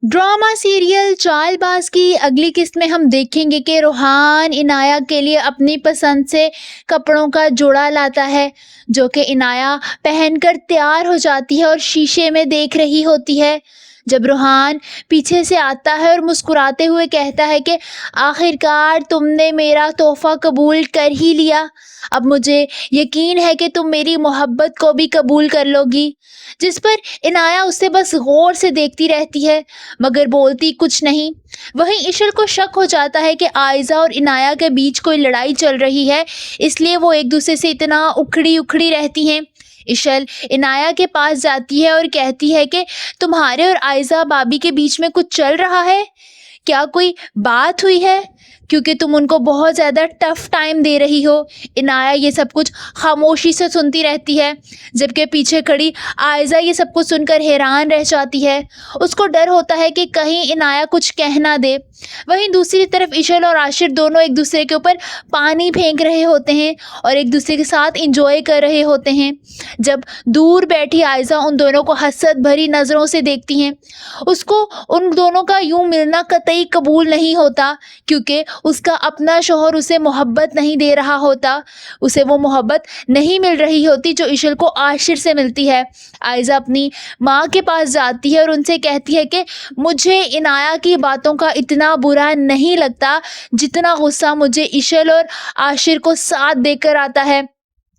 Drama serial Chaalbaaz की अगली किस्त में हम देखेंगे कि रोहान इनाया के लिए अपनी पसंद से कपड़ों का जोड़ा लाता है, जो कि इनाया पहनकर तैयार हो जाती है और शीशे में देख रही होती है। जब रोहान पीछे से आता है और मुस्कुराते हुए कहता है कि आखिरकार तुमने मेरा तोहफा कबूल कर ही लिया, अब मुझे यकीन है कि तुम मेरी मोहब्बत को भी कबूल कर लोगी। जिस पर इनाया उसे बस गौर से देखती रहती है मगर बोलती कुछ नहीं। वहीं इशल को शक हो जाता है कि आयजा और इनाया के बीच कोई लड़ाई चल रही है, इसलिए वो एक दूसरे से इतना उखड़ी उखड़ी रहती हैं। इशल इनाया के पास जाती है और कहती है कि तुम्हारे और आयजा भाभी के बीच में कुछ चल रहा है, क्या कोई बात हुई है, क्योंकि तुम उनको बहुत ज़्यादा टफ टाइम दे रही हो। इनाया ये सब कुछ खामोशी से सुनती रहती है, जबकि पीछे खड़ी आयजा ये सब कुछ सुनकर हैरान रह जाती है। उसको डर होता है कि कहीं इनाया कुछ कह ना दे। वहीं दूसरी तरफ इशल और आशिर दोनों एक दूसरे के ऊपर पानी फेंक रहे होते हैं और एक दूसरे के साथ इंजॉय कर रहे होते हैं। जब दूर बैठी आयजा उन दोनों को हसरत भरी नज़रों से देखती हैं, उसको उन दोनों का यूं मिलना कतई कबूल नहीं होता, क्योंकि उसका अपना शौहर उसे मोहब्बत नहीं दे रहा होता। उसे वो मोहब्बत नहीं मिल रही होती जो इशल को आशिर से मिलती है। आयजा अपनी माँ के पास जाती है और उनसे कहती है कि मुझे इनाया की बातों का इतना बुरा नहीं लगता जितना गुस्सा मुझे इशल और आशिर को साथ देकर आता है।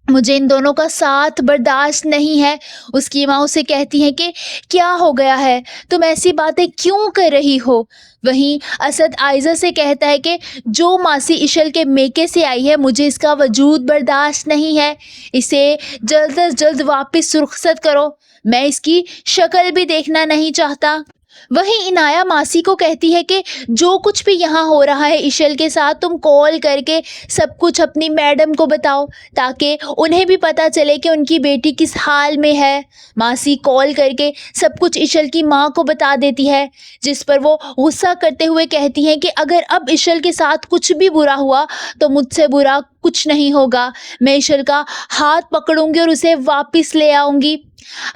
मुझे इन दोनों का साथ बर्दाश्त नहीं है। उसकी माँ उसे कहती है कि क्या हो गया है, तुम ऐसी बातें क्यों कर रही हो। वहीं असद आयजा से कहता है कि जो मासी इशल के मेके से आई है, मुझे इसका वजूद बर्दाश्त नहीं है, इसे जल्द अज जल्द वापस रुखसत करो, मैं इसकी शक्ल भी देखना नहीं चाहता। वहीं इनाया मासी को कहती है कि जो कुछ भी यहाँ हो रहा है इशल के साथ, तुम कॉल करके सब कुछ अपनी मैडम को बताओ ताकि उन्हें भी पता चले कि उनकी बेटी किस हाल में है। मासी कॉल करके सब कुछ इशल की माँ को बता देती है, जिस पर वो गुस्सा करते हुए कहती हैं कि अगर अब इशल के साथ कुछ भी बुरा हुआ तो मुझसे बुरा कुछ नहीं होगा, मैं इशल का हाथ पकड़ूंगी और उसे वापस ले आऊंगी।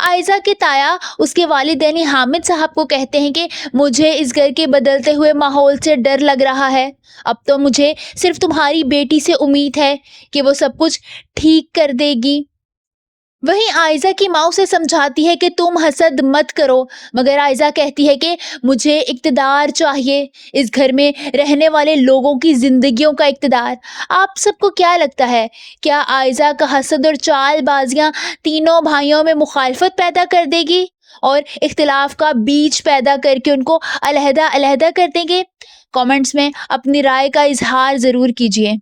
आयजा के ताया उसके वालिदैन हामिद साहब को कहते हैं कि मुझे इस घर के बदलते हुए माहौल से डर लग रहा है, अब तो मुझे सिर्फ तुम्हारी बेटी से उम्मीद है कि वो सब कुछ ठीक कर देगी। वहीं आयजा की माँ उसे समझाती है कि तुम हसद मत करो, मगर आयजा कहती है कि मुझे इक़्तिदार चाहिए, इस घर में रहने वाले लोगों की ज़िंदगियों का इक़्तिदार। आप सबको क्या लगता है, क्या आयजा का हसद और चालबाजियाँ तीनों भाइयों में मुखालफत पैदा कर देगी और इख्तिलाफ का बीज पैदा करके उनको अलहदा अलहदा कर देंगे? कमेंट्स में अपनी राय का इजहार ज़रूर कीजिए।